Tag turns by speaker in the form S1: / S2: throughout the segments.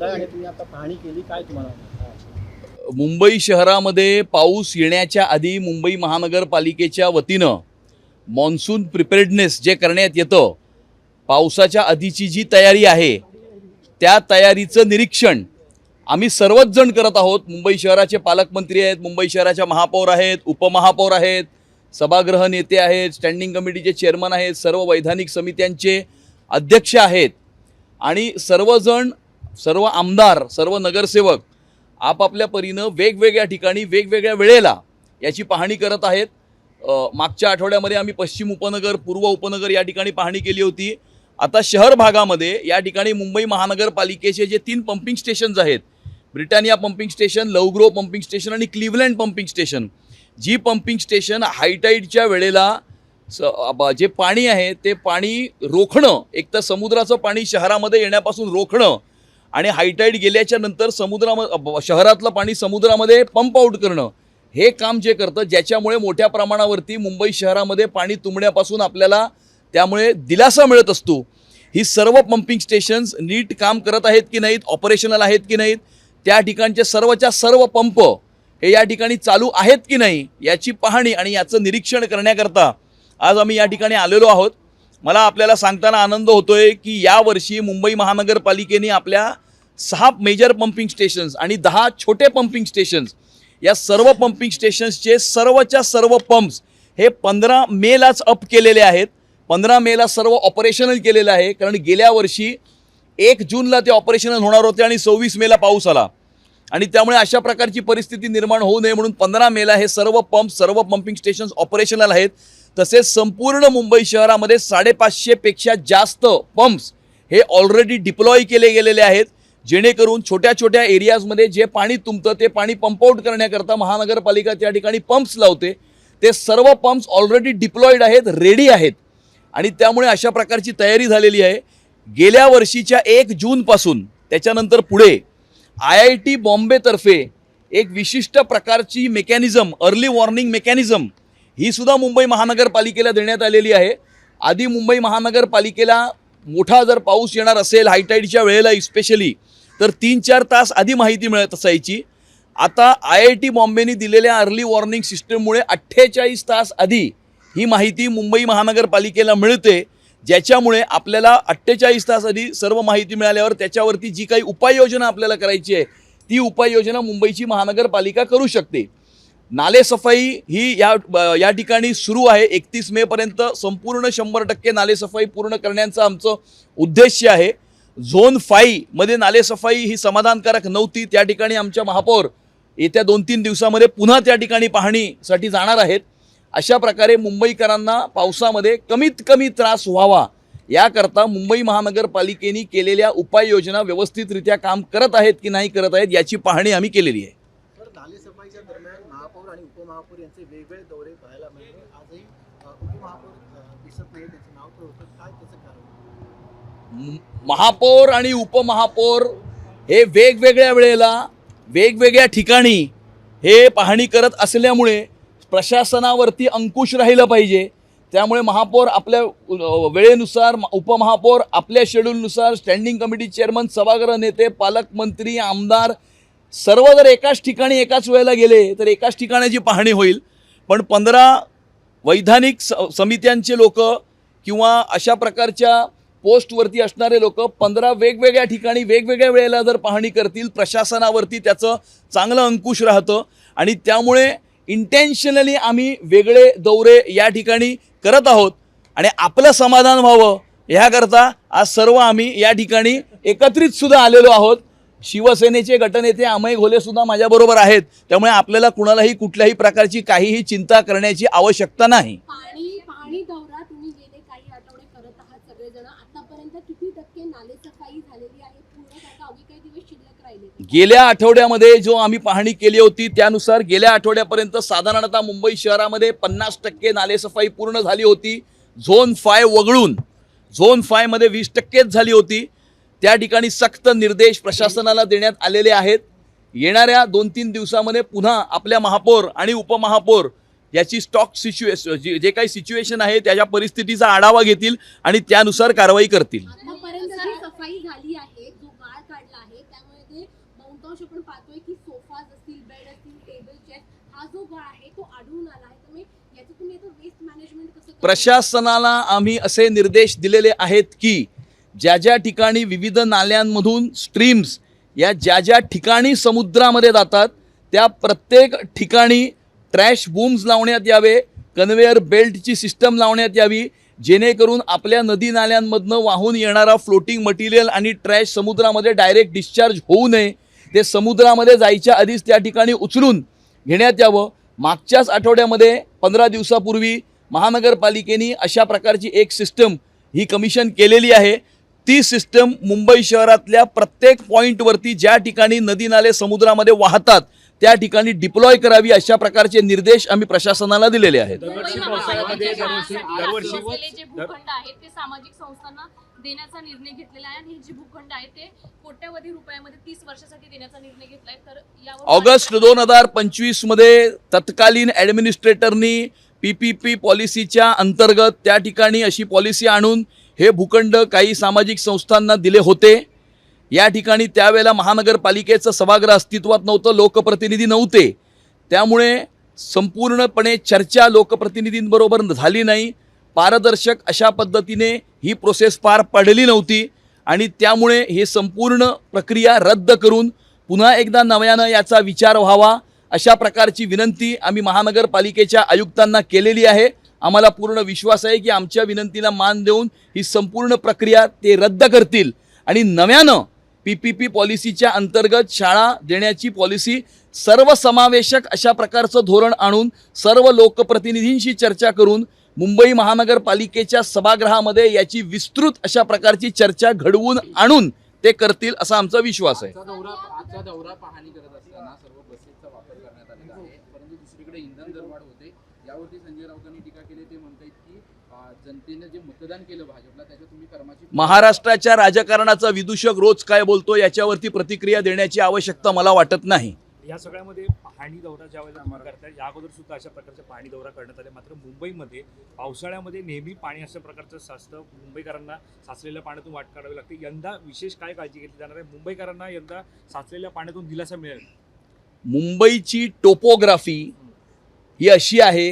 S1: आहे आणि तुम्ही आता पाहणी केली, काय तुम्हाला?
S2: मुंबई शहरामध्ये पाऊस येण्याच्या आधी मुंबई महानगरपालिकेच्या वतीनं मॉन्सून प्रिपेअर्डनेस जे करण्यात येतं, पावसाच्या आधीची जी तयारी आहे त्या तयारीचं निरीक्षण आम्ही सर्वच जण करत आहोत. मुंबई शहराचे पालकमंत्री आहेत, मुंबई शहराच्या महापौर आहेत, उपमहापौर आहेत, सभागृह नेते आहेत, स्टँडिंग कमिटीचे चेअरमन आहेत, सर्व वैधानिक समित्यांचे अध्यक्ष आहेत आणि सर्वजण, सर्व आमदार, सर्व नगरसेवक आपापल्या परीनं वेगवेगळ्या ठिकाणी वेगवेगळ्या वेळेला याची पाहणी करत आहेत. मागच्या आठवड्यामध्ये आम्ही पश्चिम उपनगर, पूर्व उपनगर या ठिकाणी पाहणी केली होती. आता शहर भागामध्ये या ठिकाणी मुंबई महानगरपालिकेचे जे 3 पंपिंग स्टेशन्स आहेत, Britannia pumping station, Lovegrove pumping station आणि क्लिव्हलँड पंपिंग स्टेशन, जी पंपिंग स्टेशन हायटाईडच्या वेळेला जे पाणी आहे ते पाणी रोखणं, एक तर समुद्राचं पाणी शहरामध्ये येण्यापासून रोखणं आणि हायटाईड गेल्याच्या नंतर शहरातलं पाणी समुद्रामध्ये पंप आउट करणं, हे काम जे करतं, ज्याच्यामुळे मोठ्या प्रमाणावरती मुंबई शहरामध्ये पाणी तुंबण्यापासून आपल्याला त्यामुळे दिलासा मिळत असतो. ही सर्व पंपिंग स्टेशन्स नीट काम करत आहेत की नाहीत, ऑपरेशनल आहेत की नाहीत, त्या ठिकाणचे सर्वच्या सर्व पंप हे या ठिकाणी चालू आहेत की नाही याची पाहणी आणि याचं निरीक्षण करण्याकरता आज आम्ही या ठिकाणी आलेलो आहोत. मला आपल्याला सांगताना आनंद होतोय की यावर्षी मुंबई महानगरपालिकेने आपल्या 6 मेजर पंपिंग स्टेशन्स आणि 10 छोटे पंपिंग स्टेशन्स, या सर्व पंपिंग स्टेशन्सचे सर्वच्या सर्व पंप्स हे 15 मेलाच अप केलेले आहेत. 15 मेला सर्व ऑपरेशनल केलेलं आहे, कारण गेल्या वर्षी 1 जूनला ते ऑपरेशनल होणार होते आणि 26 मेला पाऊस आला आणि त्यामुळे अशा प्रकारची परिस्थिती निर्माण होऊ नये म्हणून 15 मेला हे सर्व पंप, सर्व पंपिंग स्टेशन्स ऑपरेशनल आहेत. तसेच संपूर्ण मुंबई शहरामध्ये 550 पेक्षा जास्त पंप्स हे ऑलरेडी डिप्लॉय केले गेलेले आहेत, जेणेकरून छोट्या छोट्या एरियाजमध्ये जे पाणी तुंबतं ते पाणी पंप आउट करण्याकरता महानगरपालिका त्या ठिकाणी पंप्स लावते. ते सर्व पंप्स ऑलरेडी डिप्लॉईड आहेत, रेडी आहेत आणि त्यामुळे अशा प्रकारची तयारी झालेली आहे. गेल्या वर्षीच्या 1 जूनपासून त्याच्यानंतर पुढे IIT बॉम्बेतर्फे एक विशिष्ट प्रकारची मेकॅनिझम, अर्ली वॉर्निंग मेकॅनिझम, ही सुद्धा मुंबई महानगरपालिकेला देण्यात आलेली आहे. आधी मुंबई महानगरपालिकेला मोठा जर पाऊस येणार असेल हायटाईडच्या वेळेला स्पेशली, तर 3-4 तास आधी माहिती मिळत असायची. आता IIT बॉम्बेने दिलेल्या अर्ली वॉर्निंग सिस्टममुळे 48 तास आधी ही माहिती मुंबई महानगरपालिकेला मिळते, ज्याच्यामुळे आपल्याला 48 तास आधी सर्व माहिती मिळाल्यावर त्याच्यावरती जी काही उपाययोजना आपल्याला करायची आहे ती उपाययोजना मुंबईची महानगरपालिका करू शकते. नालेसफाई ही या ठिकाणी सुरू आहे. 31 मेपर्यंत संपूर्ण 100% नालेसफाई पूर्ण करण्याचा आमचं उद्देश आहे. झोन 5 मध्ये नालेसफाई ही समाधानकारक नव्हती, त्या ठिकाणी आमच्या महापौर येत्या 2-3 दिवसामध्ये पुन्हा त्या ठिकाणी पाहणीसाठी जाणार आहेत. अशा प्रकारे मुंबईकरांना पावसामध्ये कमीत कमी त्रास व्हावा याकरता मुंबई महानगरपालिकेने केलेल्या उपाययोजना व्यवस्थितरित्या काम करत आहेत की नाही करत आहेत याची पाहणी आम्ही केलेली आहे.
S1: नालेसफाईच्या दरम्यान महापौर आणि उपमहापौर यांचे वेगवेगळे दौरे पाहायला मिळते. आजही उपमहापौर दिसत नाही, त्याचं नाव तर होतं, काय त्याचं कारण?
S2: महापौर आणि उपमहापौर हे वेगवेगळ्या वेळेला वेगवेगळ्या ठिकाणी हे पाहणी करत असल्यामुळे प्रशासनावरती अंकुश राहिलं पाहिजे. त्यामुळे महापौर आपल्या वेळेनुसार, उपमहापौर आपल्या शेड्यूलनुसार, स्टँडिंग कमिटी चेअरमन, सभागृह नेते, पालकमंत्री, आमदार सर्व जर एकाच ठिकाणी एकाच वेळेला गेले तर एकाच ठिकाणाची पाहणी होईल. पण 15 वैधानिक समित्यांचे लोक किंवा अशा प्रकारच्या पोस्टवरती असणारे लोक 15 वेगवेगळ्या ठिकाणी वेगवेगळ्या वेळेला जर पाहणी करतील, प्रशासनावरती त्याचं चांगलं अंकुश राहतं आणि त्यामुळे इंटेन्शनली आम्ही वेगळे दौरे या ठिकाणी करत आहोत आणि आपलं समाधान व्हावं ह्याकरता आज सर्व आम्ही या ठिकाणी एकत्रित सुद्धा आलेलो आहोत. शिवसेनेचे गटनेते अमय घोले सुद्धा माझ्याबरोबर आहेत, त्यामुळे आपल्याला कुणालाही कुठल्याही प्रकारची काहीही चिंता करण्याची आवश्यकता नाही.
S3: पाणी दौरा तुम्ही गेले काही आठवडे करत आहात सगळेजण, आतापर्यंत किती टक्के नालेसफाई झालेली आहे? पूर्ण का अवघी काही दिवस शिल्लक राहिले?
S2: गेल्या आठवड्यामध्ये जो आम्ही पाहणी केली होती त्यानुसार गेल्या आठवड्यापर्यंत साधारणतः मुंबई शहरामध्ये 50% नालेसफाई पूर्ण झाली होती. झोन 5 वगळून झोन 5 मध्ये 20%च झाली होती. त्या ठिकाणी सक्त निर्देश प्रशासनाला देण्यात आलेले आहेत. येणाऱ्या 2-3 दिवसामध्ये पुन्हा आपल्या महापौर आणि उपमहापौर याची स्टॉक सिच्युएशन जे काही सिच्युएशन आहे त्याच्या परिस्थितीचा आढावा घेतील आणि त्यानुसार कारवाई करतील.
S3: आतापर्यंत जी सफाई झाली आहे, जो गाळ काढला आहे त्यामुळे बहुतांश आपण पाहतोय की सोफाज असतील, बेड असतील, टेबल, चेअर हा जो गळ आहे तो आढळून आला आहे. त्यामुळे याचं तुम्ही आता वेस्ट मॅनेजमेंट कसं करणार?
S2: प्रशासनाला आम्ही असे निर्देश दिलेले आहेत की ज्या ज्या ठिकाणी विविध नाल्यांमधून स्ट्रीम्स या ज्या ज्या ठिकाणी समुद्रामध्ये जातात त्या प्रत्येक ठिकाणी ट्रॅश बूम्स लावण्यात यावे, कन्व्हेअर बेल्टची सिस्टम लावण्यात यावी, जेणेकरून आपल्या नदी नाल्यांमधनं वाहून येणारा फ्लोटिंग मटेरियल आणि ट्रॅश समुद्रामध्ये डायरेक्ट डिस्चार्ज होऊ नये. ते समुद्रामध्ये जायच्या आधीच त्या ठिकाणी उचलून घेण्यात यावं. मागच्याच आठवड्यामध्ये 15 दिवसापूर्वी महानगरपालिकेने अशा प्रकारची एक सिस्टम ही कमिशन केलेली आहे. ती सिस्टम मुंबई शहरातल्या प्रत्येक पॉईंटवरती ज्या ठिकाणी नदी नाले समुद्रामध्ये वाहतात त्या ठिकाणी डिप्लॉय करावी अशा प्रकारचे निर्देश आम्ही प्रशासनाला दिलेले आहेत.
S4: दरवर्षी पावसाळ्यामध्ये जे भूखंड आहेत ते सामाजिक संस्थांना देण्याचा निर्णय घेतलेला आहे आणि हे जे भूखंड आहेत ते कोट्यवधी रुपयामध्ये 30 वर्षासाठी देण्याचा निर्णय घेतलाय. तर यावर
S2: ऑगस्ट 2025 मध्ये तत्कालीन ॲडमिनिस्ट्रेटरनी PPP पॉलिसीच्या अंतर्गत त्या ठिकाणी अशी पॉलिसी आणून हे भूखंड काही सामाजिक संस्थांना दिले होते. या ठिकाणी त्यावेळेला महानगरपालिकेचं सभागृह अस्तित्वात नव्हतं, लोकप्रतिनिधी नव्हते. त्यामुळे संपूर्णपणे चर्चा लोकप्रतिनिधींबरोबर झाली नाही. पारदर्शक अशा पद्धतीने ही प्रोसेस पार पडली नव्हती आणि त्यामुळे हे संपूर्ण प्रक्रिया रद्द करून पुन्हा एकदा नव्यानं याचा विचार व्हावा अशा प्रकारची विनंती आम्ही महानगरपालिकेच्या आयुक्तांना केलेली आहे. आम्हाला पूर्ण विश्वास आहे की आमच्या विनंतीला मान देऊन ही संपूर्ण प्रक्रिया ते रद्द करतील आणि नव्यानं PPP पॉलिसीच्या अंतर्गत शाळा देण्याची पॉलिसी सर्वसमावेशक अशा प्रकारचं धोरण आणून सर्व लोकप्रतिनिधींशी चर्चा करून मुंबई महानगरपालिकेच्या सभागृहामध्ये याची विस्तृत अशा प्रकारची चर्चा घडवून आणून ते करतील असा आमचा विश्वास आहे.
S5: आजचा दौरा पाहणी करत असताना सर्व बसेसचा वापर करण्यात आलेला आहे, परंतु दुसरीकडे इंधन दरवाढ होते. यावरती संजय राऊतांनी टीका केली. ते म्हणतात की जनतेने जे मतदान केलं भाजपला त्याच्या तुम्ही कर्माची
S2: महाराष्ट्राच्या राजकारणाचा विदूषक रोज काय बोलतो याच्यावरती प्रतिक्रिया देण्याची आवश्यकता मला वाटत नाही.
S6: या सगळ्यामध्ये पाहणी दौरा ज्यावेळेला करताय या अगोदर सुद्धा अशा प्रकारचे पाहणी दौरा करण्यात आले. मात्र मुंबईमध्ये पावसाळ्यामध्ये नेहमी पाणी अशा प्रकारचं साचतं. मुंबईकरांना साचलेल्या पाण्यातून वाट काढावी लागते. यंदा विशेष काय काळजी घेतली जाणार आहे? मुंबईकरांना यंदा साचलेल्या पाण्यातून दिलासा मिळेल?
S2: मुंबईची टोपोग्राफी ही अशी आहे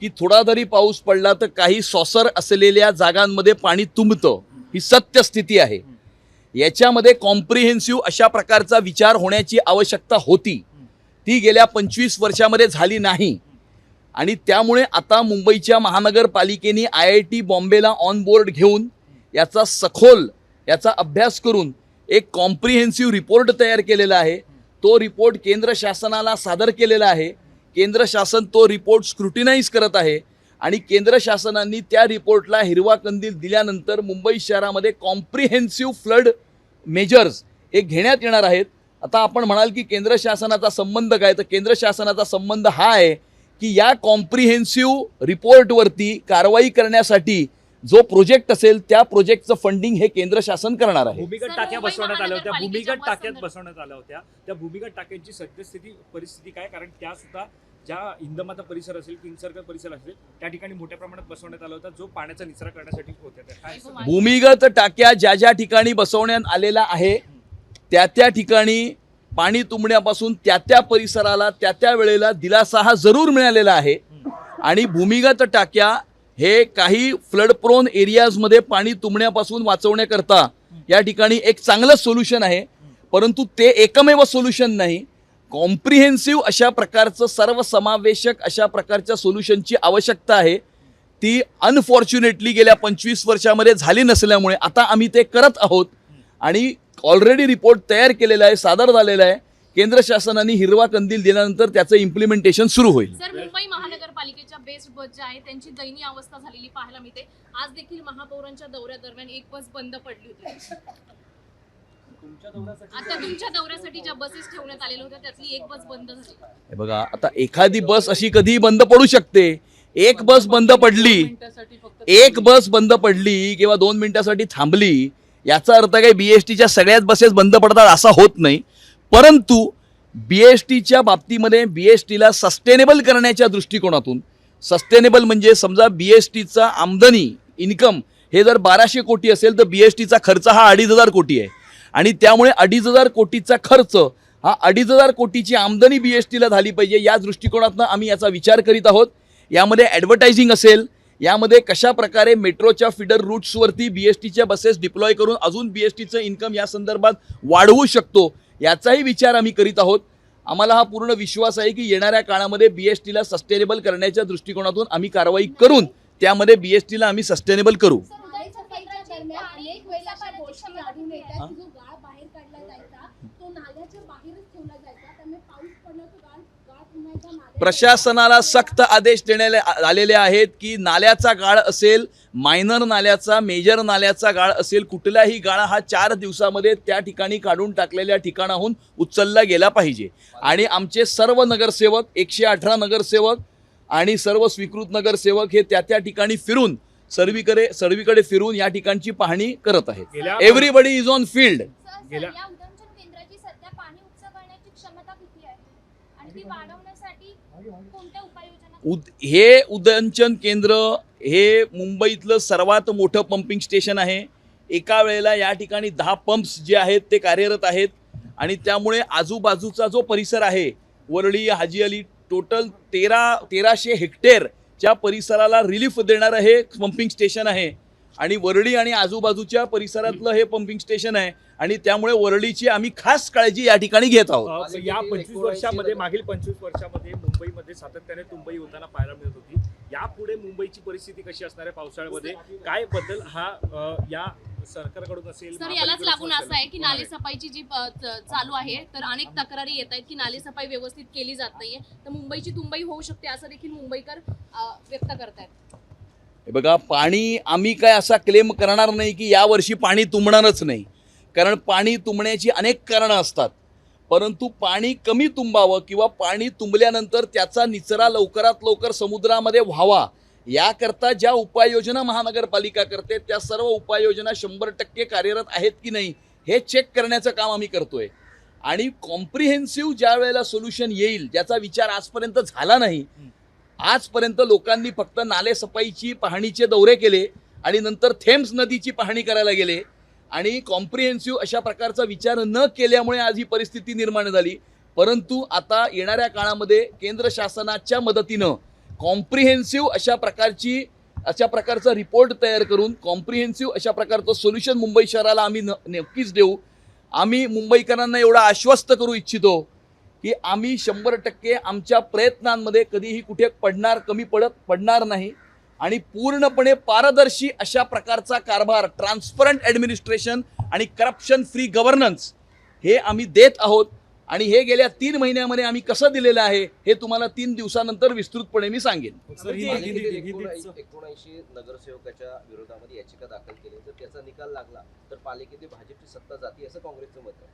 S2: की थोडा जरी पाऊस पडला तर काही सॉसर असलेल्या जागांमध्ये पाणी तुंबतं. ही सत्यस्थिती आहे. याच्यामध्ये कॉम्प्रिहेन्सिव्ह अशा प्रकारचा विचार होण्याची आवश्यकता होती. ती गेल्या 25 वर्षामध्ये झाली नाही आणि त्यामुळे आता मुंबईच्या महानगरपालिकेने IIT बॉम्बेला ऑन बोर्ड घेऊन याचा सखोल याचा अभ्यास करून एक कॉम्प्रिहेन्सिव्ह रिपोर्ट तयार केलेला आहे. तो रिपोर्ट केंद्र शासनाला सादर केलेला आहे. केंद्र शासन तो रिपोर्ट स्क्रुटिनाइज करत आहे आणि केंद्र शासनाने त्या रिपोर्टला हिरवा कंदील दिल्यानंतर मुंबई शहरामध्ये कॉम्प्रिहेन्सिव्ह फ्लड मेजर्स हे घेण्यात येणार आहेत. आता आपण म्हणाल की केंद्र शासनाचा संबंध काय, तर केंद्र शासनाचा संबंध हा आहे की या कॉम्प्रिहेन्सिव्ह रिपोर्टवरती कारवाई करण्यासाठी जो प्रोजेक्ट असेल त्या प्रोजेक्टचं फंडिंग हे केंद्र शासन करणार आहे.
S6: भूमिगत टाक्या बसवण्यात आल्या होत्या. भूमिगत टाक्यात बसवण्यात आल्या होत्या. त्या भूमिगत टाक्यांची सद्यस्थिती परिस्थिती काय? कारण त्या सुद्धा ज्या हिंदमाता परिसर असेल, किंग सर्कल परिसर असेल त्या ठिकाणी मोठ्या प्रमाणात बसवण्यात आला होता जो पाण्याचा निचरा करण्यासाठी होत्या.
S2: भूमिगत टाक्या ज्या ज्या ठिकाणी बसवण्यात आलेला आहे त्या त्या ठिकाणी पाणी तुंबण्यापासून त्या त्या परिसराला त्या त्या वेळेला दिलासा हा जरूर मिळालेला आहे. आणि भूमिगत टाक्या हे काही फ्लड प्रोन एरियाजमध्ये पाणी तुंबण्यापासून वाचवण्याकरता या ठिकाणी एक चांगलं सोल्युशन आहे. परंतु ते एकमेव सोल्युशन नाही. कॉम्प्रिहेन्सिव्ह अशा प्रकारचं सर्वसमावेशक अशा प्रकारच्या सोल्युशनची आवश्यकता आहे. ती अनफॉर्च्युनेटली गेल्या 25 वर्षामध्ये झाली नसल्यामुळे आता आम्ही ते करत आहोत आणि ऑलरेडी रिपोर्ट तयार केलेला आहे, सादर झालेला आहे. केंद्र शासनाने हिरवा कंदील दिल्यानंतर त्याचं इम्प्लिमेंटेशन सुरू होईल.
S4: सर, मुंबई महानगरपालिकेच्या बेस्ट बस ज्या आहे त्यांची दयनीय अवस्था झालेली पाहायला मिळते. आज देखील महापौरांच्या दौऱ्यादरम्यान एक बस बंद पडली होती. आता तुमच्या दौऱ्यासाठी ज्या बसेस ठेवण्यात आलेल्या होत्या त्यातली एक बस बंद झाली.
S2: हे बघा, आता एखादी बस अशी कधी बंद पडू शकते. एक बस बंद पडली, एक बस बंद पडली किंवा 2 मिनिटासाठी थांबली याचा अर्थ काही BSTच्या सगळ्याच बसेस बंद पडतात असा होत नाही. परंतु BSTच्या बाबतीमध्ये BSTला सस्टेनेबल करण्याच्या दृष्टिकोनातून, सस्टेनेबल म्हणजे समजा BSTचा आमदनी इन्कम हे जर 1200 कोटी असेल तर BSTचा खर्च हा 2500 कोटी आहे. आणि त्यामुळे 2,500 कोटीचा खर्च हा 2,500 कोटीची आमदनी BSTला झाली पाहिजे, या दृष्टिकोनातून आम्ही याचा विचार करीत आहोत. यामध्ये ॲडव्हर्टायझिंग असेल, यामध्ये कशा प्रकारे मेट्रोच्या फीडर रूट्सवरती BSTच्या बसेस डिप्लॉय करून अजून BSTचं इन्कम या संदर्भात वाढवू शकतो, याचाही विचार आम्ही करीत आहोत. आम्हाला हा पूर्ण विश्वास आहे की येणाऱ्या काळामध्ये BSTला सस्टेनेबल करण्याच्या दृष्टिकोनातून आम्ही कारवाई करून त्यामध्ये BSTला आम्ही सस्टेनेबल करू.
S3: नालेसफाईच्या दरम्यान अनेक वेळेला अशा गोष्टी आढळून येतात की जो गाळ बाहेर काढला जायचा तो नाल्याच्या बाहेरच ठेवला जायचा, त्यामुळे पाऊस पडला तो गाळ पुन्हा एकदा नाल्यात
S2: प्रशासनाला सक्त आदेश देण्यात आलेले आहेत की नाल्याचा गाळ असेल, मायनर नाल्याचा, मेजर नाल्याचा गाळ असेल, कुठलाही गाळ हा 4 दिवसामध्ये त्या ठिकाणी काढून टाकलेल्या ठिकाणाहून उचलला गेला पाहिजे. आणि आमचे सर्व नगरसेवक 118 नगरसेवक आणि सर्व स्वीकृत नगरसेवक हे त्या ठिकाणी फिरून सर्वीकडे फिरून या ठिकाणची पाहणी करत आहेत. Everybody is on field.
S6: गेल्या
S7: या उदंचन केंद्राची सध्या पाणी उपसा करण्याची क्षमता किती आहे आणि ती वाढवण्यासाठी कोणत्या उपाययोजना?
S2: हे उदंचन केंद्र हे मुंबईतलं सर्वात मोठं पंपिंग स्टेशन आहे. एका वेळेला या ठिकाणी 10 पंप्स जे आहेत ते कार्यरत आहेत आणि त्यामुळे आजूबाजूचा जो परिसर आहे, वरळी, हाजी अली, टोटल 1300 हेक्टेअरच्या परिसराला रिलीफ देणारं हे पंपिंग स्टेशन आहे. आणि वरळी आणि आजूबाजूच्या परिसरातलं हे पंपिंग स्टेशन आहे आणि त्यामुळे वरळीची आम्ही खास काळजी या ठिकाणी घेत आहोत.
S6: या 25 वर्षामध्ये, मागील 25 वर्षामध्ये मुंबईमध्ये सातत्याने तुंबई होताना पाहायला मिळत होती. यापुढे मुंबईची परिस्थिती कशी असणार आहे पावसाळ्यामध्ये? काय बदल हा या सरकारकडून असेल?
S4: सर, यालाच लागून असं आहे की नालेसफाईची जी चालू आहे तर अनेक तक्रारी येत आहेत की नालेसफाई व्यवस्थित केली जात नाहीये, तर मुंबईची तुंबई होऊ शकते असं देखील मुंबईकर व्यक्त करतायत.
S2: हे बघा, पाणी आम्ही काय असा क्लेम करणार नाही की यावर्षी पाणी तुंबणारच नाही, कारण पाणी तुंबण्याची अनेक कारणं असतात. परंतु पाणी कमी तुंबावं किंवा पाणी तुंबल्यानंतर त्याचा निचरा लवकरात लवकर समुद्रामध्ये व्हावा, याकरता ज्या उपाययोजना महानगरपालिका करते त्या सर्व उपाययोजना 100% कार्यरत आहेत की नाही हे चेक करण्याचं काम आम्ही करतोय. आणि कॉम्प्रिहेन्सिव्ह ज्या वेळेला सोल्युशन येईल, ज्याचा विचार आजपर्यंत झाला नाही. आजपर्यंत लोकांनी फक्त नालेसफाईची पाहणीचे दौरे केले आणि नंतर थेम्स नदीची पाहणी करायला गेले आणि कॉम्प्रिहेन्सिव्ह अशा प्रकारचा विचार न केल्यामुळे आज ही परिस्थिती निर्माण झाली. परंतु आता येणाऱ्या काळामध्ये केंद्र शासनाच्या मदतीनं कॉम्प्रिहेन्सिव्ह अशा प्रकारचा रिपोर्ट तयार करून कॉम्प्रिहेन्सिव्ह अशा प्रकारचं सोल्युशन मुंबई शहराला आम्ही नक्कीच देऊ. आम्ही मुंबईकरांना एवढा आश्वस्त करू इच्छितो की आम्ही 100% आमच्या प्रयत्नांमध्ये कधीही कुठे कमी पडणार नाही आणि पूर्णपणे पारदर्शी अशा प्रकारचा कारभार, ट्रान्सपरंट ॲडमिनिस्ट्रेशन आणि करप्शन फ्री गव्हर्नन्स हे आम्ही देत आहोत. आणि हे गेल्या 3 महिन्यामध्ये आम्ही कसं दिलेलं आहे हे तुम्हाला 3 दिवसानंतर विस्तृतपणे मी सांगेन.
S8: 79 नगरसेवकाच्या विरोधामध्ये याचिका दाखल केली, जर त्याचा निकाल लागला तर पालिकेत भाजपची सत्ता जाती असं काँग्रेसचं मत आहे.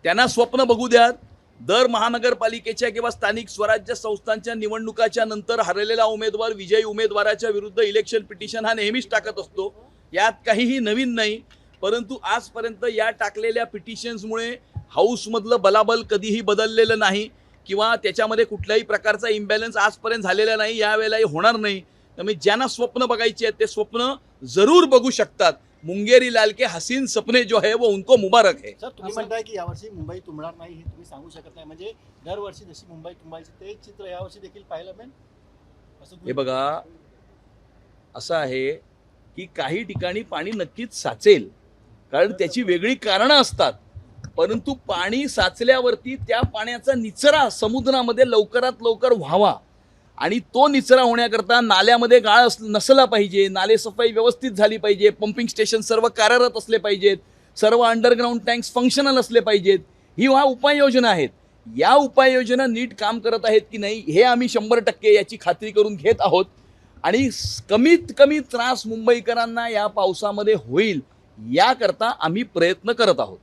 S2: त्यांना स्वप्न बघू द्यात. दर महानगरपालिकेच्या किंवा स्थानिक स्वराज्य संस्थांच्या निवडणुकाच्या नंतर हरलेला उमेदवार विजयी उमेदवाराच्या विरुद्ध इलेक्शन पिटिशन हा नेहमीच टाकत असतो, यात काहीही नवीन नाही. परंतु आजपर्यंत या टाकलेल्या पिटिशन्समुळे हाऊसमधलं बलाबल कधीही बदललेलं नाही किंवा त्याच्यामध्ये कुठल्याही प्रकारचा इम्बॅलन्स आजपर्यंत झालेला नाही, यावेळेलाही होणार नाही. त्यामुळे ज्यांना स्वप्न बघायची आहेत ते स्वप्न जरूर बघू शकतात. मुंगेरी लाल के हसीन सपने जो है वो उनको मुबारक है.
S1: सर, तुम्ही म्हणताय की यावर्षी मुंबई तुंबणार नाही हे तुम्ही सांगू शकत नाही, म्हणजे दरवर्षी जशी मुंबई तुंबायची ते चित्र यावर्षी देखील पाहायला मिळेल असं?
S2: हे बघा, असं आहे की काही ठिकाणी पाणी नक्कीच साचेल, कारण त्याची वेगळी कारणं असतात. परंतु पाणी साचल्यावरती त्या पाण्याचा निचरा समुद्रामध्ये लवकरात लवकर व्हावा आणि तो निचरा होण्याकरता नाल्यामध्ये गाळ नसला पाहिजे, नालेसफाई व्यवस्थित झाली पाहिजे, पंपिंग स्टेशन सर्व कार्यरत असले पाहिजेत, सर्व अंडरग्राऊंड टँक्स फंक्शनल असले पाहिजेत. ही उपाययोजना आहेत. या उपाययोजना नीट काम करत आहेत की नाही हे आम्ही 100% याची खात्री करून घेत आहोत. आणि कमीत कमी त्रास मुंबईकरांना या पावसामध्ये होईल याकरता आम्ही प्रयत्न करत आहोत.